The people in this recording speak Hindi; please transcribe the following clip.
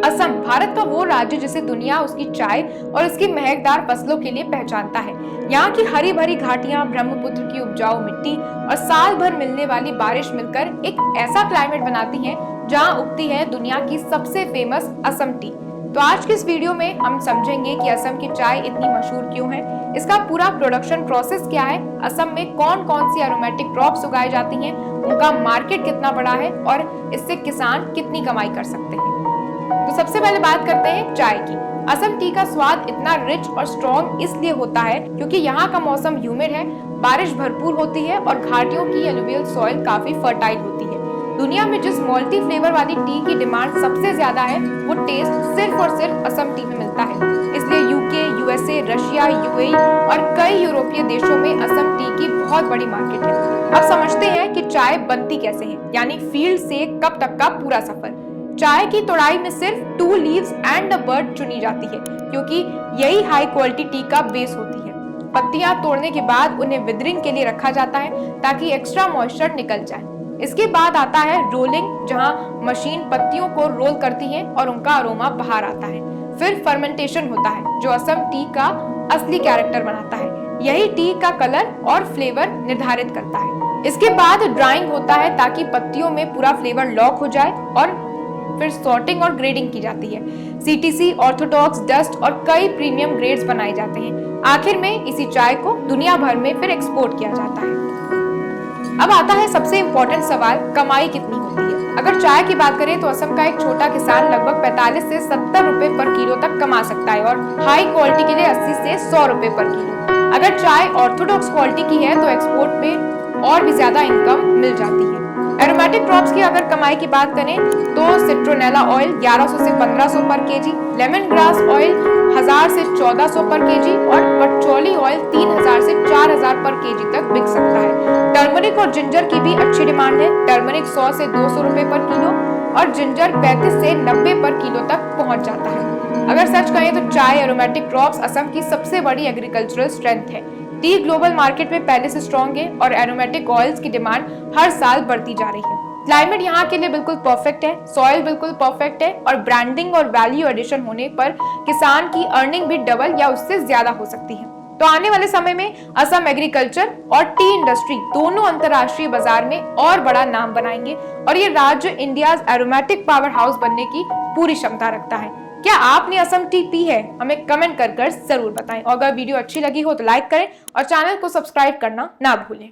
असम भारत का वो राज्य जिसे दुनिया उसकी चाय और उसकी महकदार फसलों के लिए पहचानता है। यहाँ की हरी भरी घाटियां, ब्रह्मपुत्र की उपजाऊ मिट्टी और साल भर मिलने वाली बारिश मिलकर एक ऐसा क्लाइमेट बनाती हैं जहाँ उगती है दुनिया की सबसे फेमस असम टी। तो आज के इस वीडियो में हम समझेंगे कि असम की चाय इतनी मशहूर क्यों है, इसका पूरा प्रोडक्शन प्रोसेस क्या है, असम में कौन कौन सी एरोमेटिक क्रॉप्स उगाई जाती हैं, उनका मार्केट कितना बड़ा है और इससे किसान कितनी कमाई कर सकते हैं। तो सबसे पहले बात करते हैं चाय की। असम टी का स्वाद इतना रिच और स्ट्रॉन्ग इसलिए होता है क्योंकि यहाँ का मौसम ह्यूमिड है, बारिश भरपूर होती है और घाटियों की एलुवियल सॉइल काफी फर्टाइल होती है। दुनिया में जिस मॉल्टी फ्लेवर वाली टी की डिमांड सबसे ज्यादा है, वो टेस्ट सिर्फ और सिर्फ असम टी में मिलता है। इसलिए यूके, यूएसए, रशिया, यूएई और कई यूरोपीय देशों में असम टी की बहुत बड़ी मार्केट है। अब समझते हैं कि चाय बनती कैसे है, यानी फील्ड से कप तक का पूरा सफर। चाय की तोड़ाई में सिर्फ 2 लीव्स एंड अ बड चुनी जाती है क्योंकि यही हाई क्वालिटी टी का बेस होती है। पत्तियां तोड़ने के बाद उन्हें विदरिंग के लिए रखा जाता है ताकि एक्स्ट्रा मॉइस्चर निकल जाए। इसके बाद आता है रोलिंग, जहां मशीन पत्तियों को रोल करती है और उनका अरोमा बाहर आता है। फिर फर्मेंटेशन होता है जो असम टी का असली कैरेक्टर बनाता है। यही टी का कलर और फ्लेवर निर्धारित करता है। इसके बाद ड्राइंग होता है ताकि पत्तियों में पूरा फ्लेवर लॉक हो जाए और फिर सॉर्टिंग और ग्रेडिंग की जाती है। सीटीसी, ऑर्थोडॉक्स, डस्ट और कई प्रीमियम ग्रेड्स बनाए जाते हैं। आखिर में इसी चाय को दुनिया भर में फिर एक्सपोर्ट किया जाता है। अब आता है सबसे इम्पोर्टेंट सवाल, कमाई कितनी होती है। अगर चाय की बात करें तो असम का एक छोटा किसान लगभग 45 से 70 रुपए पर किलो तक कमा सकता है और हाई क्वालिटी के लिए 80 से 100 रुपए पर किलो। अगर चाय ऑर्थोडॉक्स क्वालिटी की है तो एक्सपोर्ट में और भी ज्यादा इनकम मिल जाती है। एरोमेटिक क्रॉप्स की अगर कमाई की बात करें तो सिट्रोनेला ऑयल 1100 से 1500 पर केजी, लेमन ग्रास ऑयल 1000 से 1400 पर केजी और पचौली ऑयल 3000 से 4000 पर केजी तक बिक सकता है। टर्मरिक और जिंजर की भी अच्छी डिमांड है। टर्मरिक 100 से 200 रुपए पर किलो और जिंजर 35 से 90 पर किलो तक पहुंच जाता है। अगर सच कहें तो चाय एरोमेटिक क्रॉप्स असम की सबसे बड़ी एग्रीकल्चरल स्ट्रेंथ है। टी ग्लोबल मार्केट में पहले से स्ट्रॉन्ग है और एरोमेटिक ऑयल्स की डिमांड हर साल बढ़ती जा रही है। क्लाइमेट यहाँ के लिए बिल्कुल परफेक्ट है, सॉइल बिल्कुल परफेक्ट है और ब्रांडिंग और वैल्यू एडिशन होने पर किसान की अर्निंग भी डबल या उससे ज्यादा हो सकती है। तो आने वाले समय में असम एग्रीकल्चर और टी इंडस्ट्री दोनों अंतर्राष्ट्रीय बाजार में और बड़ा नाम बनाएंगे और ये राज्य इंडिया एरोमेटिक पावर हाउस बनने की पूरी क्षमता रखता है। क्या आपने असम टी पी है? हमें कमेंट कर जरूर बताएं और अगर वीडियो अच्छी लगी हो तो लाइक करें और चैनल को सब्सक्राइब करना ना भूलें।